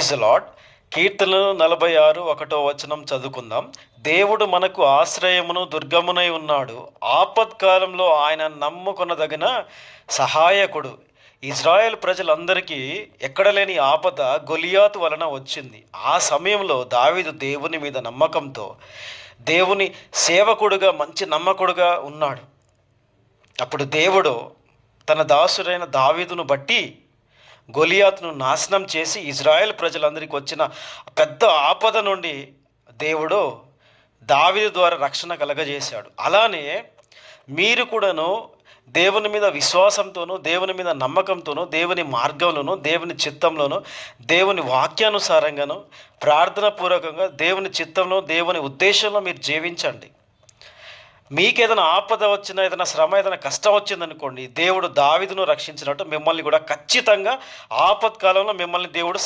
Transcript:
Praise the lord. కీర్తనలు 46:1 చదువుకుందాం. దేవుడు మనకు ఆశ్రయమును దుర్గమునై ఉన్నాడు, ఆపత్కాలంలో ఆయన నమ్ముకొనదగిన సహాయకుడు. ఇజ్రాయెల్ ప్రజలందరికీ ఎక్కడ లేని ఆపద గొలియాతు వలన వచ్చింది. ఆ సమయంలో దావీదు దేవుని మీద నమ్మకంతో దేవుని సేవకుడుగా మంచి నమ్మకుడుగా ఉన్నాడు. అప్పుడు దేవుడు తన దాసుడైన దావీదును బట్టి గొలియాతును నాశనం చేసి ఇజ్రాయెల్ ప్రజలందరికీ వచ్చిన పెద్ద ఆపద నుండి దేవుడు దావీదు ద్వారా రక్షణ కలగజేశాడు. అలానే మీరు కూడాను దేవుని మీద విశ్వాసంతోనూ, దేవుని మీద నమ్మకంతోనూ, దేవుని మార్గంలోనూ, దేవుని చిత్తంలోనూ, దేవుని వాక్యానుసారంగాను, ప్రార్థన పూర్వకంగా దేవుని చిత్తంలో, దేవుని ఉద్దేశంలో మీరు జీవించండి. మీకు ఏదైనా ఆపద వచ్చినా, ఏదైనా శ్రమ, ఏదైనా కష్టం వచ్చిందనుకోండి, దేవుడు దావీదును రక్షించినట్టు మిమ్మల్ని కూడా ఖచ్చితంగా ఆపత్కాలంలో మిమ్మల్ని దేవుడు